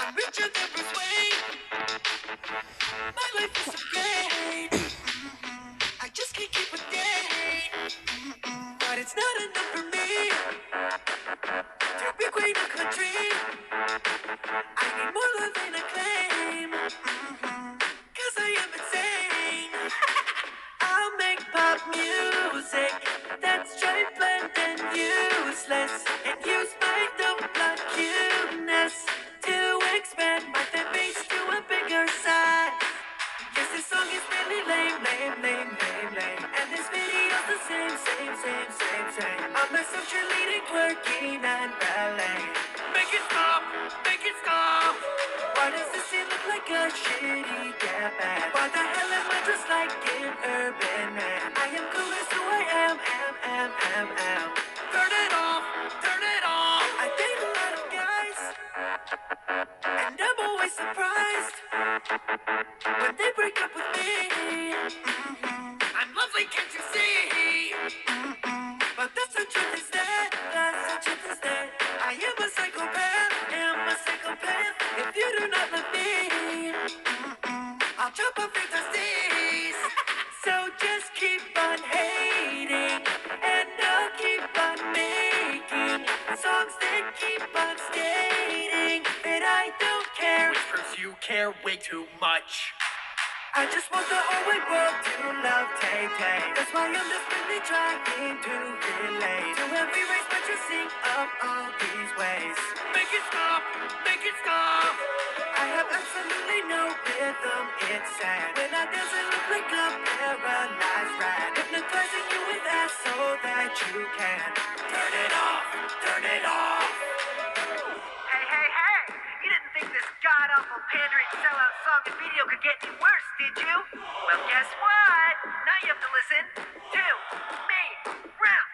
I'm richer than Bruce Wayne. My life is so great. I just can't keep a date. But it's not enough for me to be queen of country. I need more love and acclaim. Cause I am insane. I'll make pop music that's giant, bland, and useless. And use my dope blood cuteness to expand my fan base to a bigger size. Yes, this song is really lame. And this video's the same. I'm a social leading, twerking, and ballet. Make it stop. Why does this scene look like a shitty dab band? Why the hell am I dressed like an urban man? I am cool as who I am. Turn it off. I date a lot of guys, and I'm always surprised when they break up with me. I'm lovely, can't you see? But that's the truth is that I am a psychopath. If you do not love me, I'll chop off your testes. So just keep on hating, and I'll keep on making songs that keep on stating that I don't care. Whispers you care way too much. I just want the whole wide world to love Tay-Tay. That's why I'm desperately trying to relate to every race, but you sing up all these ways. Make it stop. I have absolutely no rhythm, it's sad. When I dance, I look like a paralyzed rat, hypnotizing you with ass so that you can turn it off. Hey! You didn't think this god-awful pandering sellout song and video could get any worse, did you? Well, guess what? Now you have to listen to me round.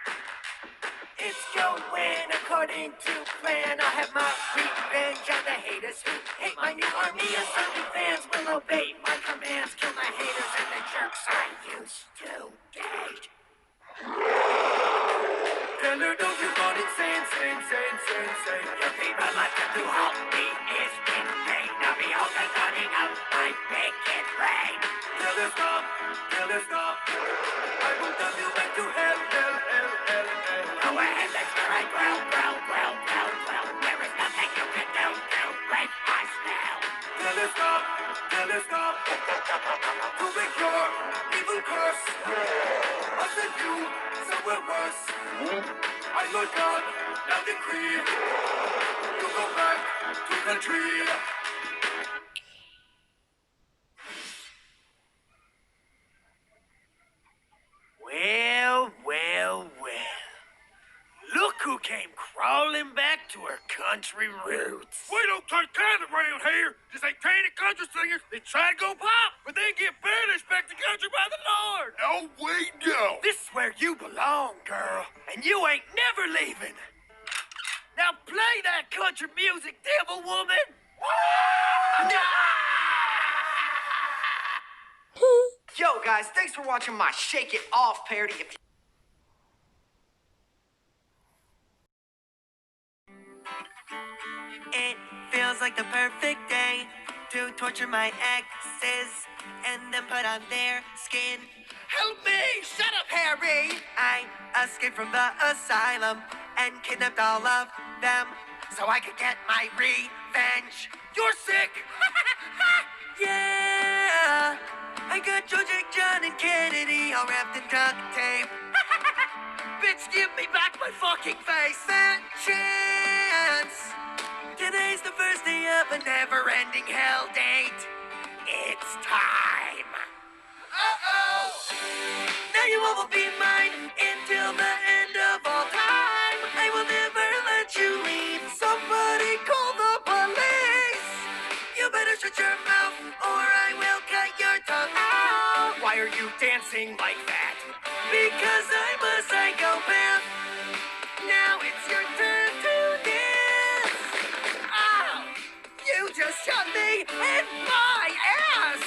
It's going according to plan. I have my revenge on the haters who hate my new army of friendly fans. Will obey my commands, kill my haters and the jerks I used to date. Tell her don't you run insane. Your people like to halt me is in vain. Now behold the cutting of my wicked rain. Tell her stop. I will dump you back to hell. Go ahead, let's hear I growl. There is nothing you can do to break my spell. Tell her stop. To make your evil curse. I sent you somewhere worse. I, Lord God, now decree you go back to country. Well. Look who came crawling back to her country roots. We don't take kind around here. Just ain't trained country singers. They try to go pop, but they get banished back to country by the Lord. No, we don't. This is where you belong, girl, and you ain't never leaving. Now play that country music, devil woman. Yo, Yo, guys, thanks for watching my Shake It Off parody. It feels like the perfect day to torture my exes and then put on their skin. Help me! Shut up, Harry! I escaped from the asylum and kidnapped all of them so I could get my revenge. You're sick! Yeah, I got Joe, Jake, John, and Kennedy all wrapped in duct tape. Bitch, give me back my fucking face! Fat chance. Today's the first day of a never-ending hell date. It's time. Uh-oh! Now you all will be mine until the end of all time. I will never let you leave. Somebody call the police! You better shut your mouth or I will cut your tongue out. Why are you dancing like that? Because I'm a psychopath. Now it's your turn to dance. Ow! You just shot me in my ass!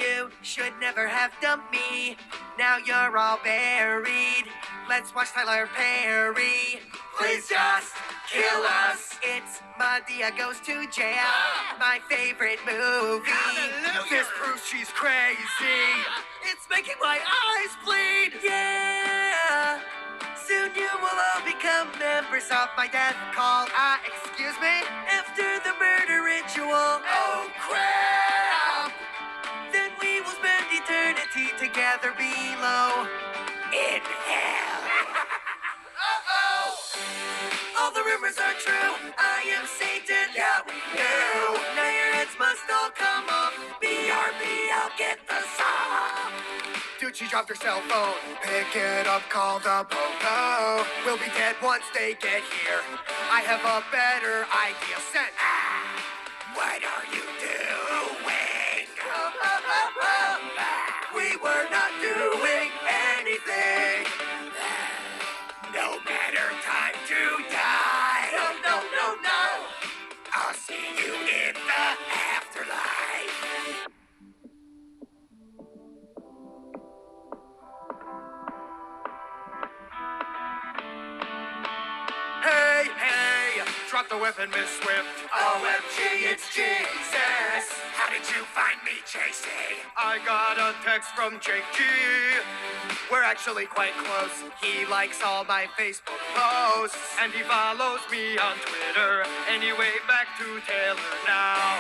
You should never have dumped me. Now you're all buried. Let's watch Tyler Perry. Please just kill us! It's Madea Goes to Jail, my favorite movie. This proves she's crazy! It's making my eyes bleed! Yeah. Soon you will all become members of my death cult. Excuse me? After the murder ritual. Oh, crap! Then we will spend eternity together below in hell. Uh-oh! All the rumors are true. I am Satan. Yeah, we knew! Now your heads must all come off. BRB, I'll get the song. Dude, she dropped her cell phone. Pick it up, call the po-po. We'll be dead once they get here. I have a better idea. Send. What are you doing? We were not doing anything. No matter, time to die. No, no, no, no. I'll see you in the afterlife. Hey, hey, drop the weapon, Miss Swift. OMG, it's Jesus. How did you find me, JC? I got a text from Jake G. We're actually quite close. He likes all my Facebook posts, and he follows me on Twitter. Anyway, back to Taylor now.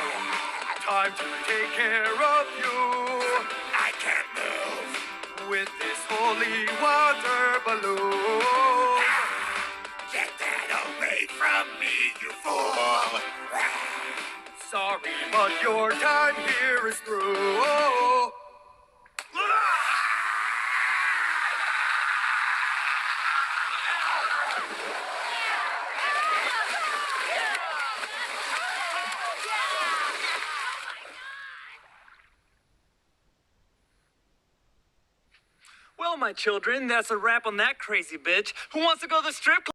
Time to take care of you I can't move. with this holy water balloon. Get that away from me, you fool. Sorry, but your time here is through. Well, my children, that's a wrap on that crazy bitch. Who wants to go to the strip club?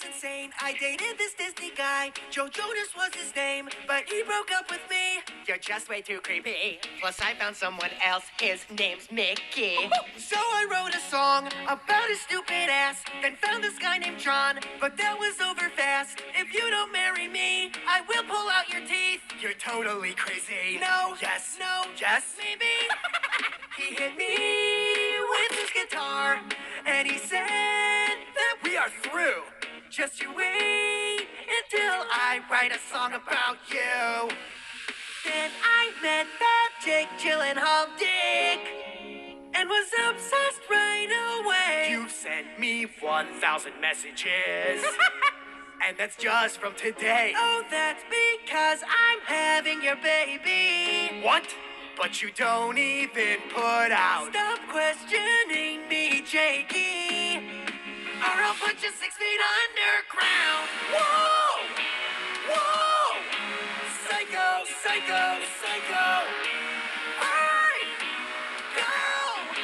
insane. I dated this Disney guy, Joe Jonas was his name, but he broke up with me. You're just way too creepy. Plus, I found someone else. His name's Mickey. So I wrote a song about his stupid ass, then found this guy named John, but that was over fast. If you don't marry me, I will pull out your teeth. You're totally crazy. No. Yes. No. Yes. Maybe. He hit me with his guitar, and he said that We are through. just you wait until I write a song about you. Then I met that Jake Gyllenhaal dick and was obsessed right away. You've sent me 1,000 messages. And that's just from today. Oh, that's because I'm having your baby. What? But you don't even put out. Stop questioning me, Jakey, or I'll put you 6 feet underground. Whoa! Whoa! Psycho, psycho, psycho. Hey, girl,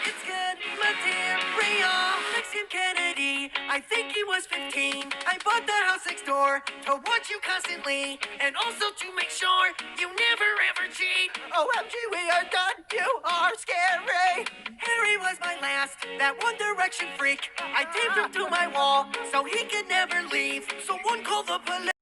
it's good material. Maxim Kennedy, I think he was 15. I bought the house next door to watch you constantly, and also to make sure you never ever cheat. OMG, we are done. You are scary. Harry was my last, that One Direction freak. I taped him to my wall so he could never leave. Someone call the police.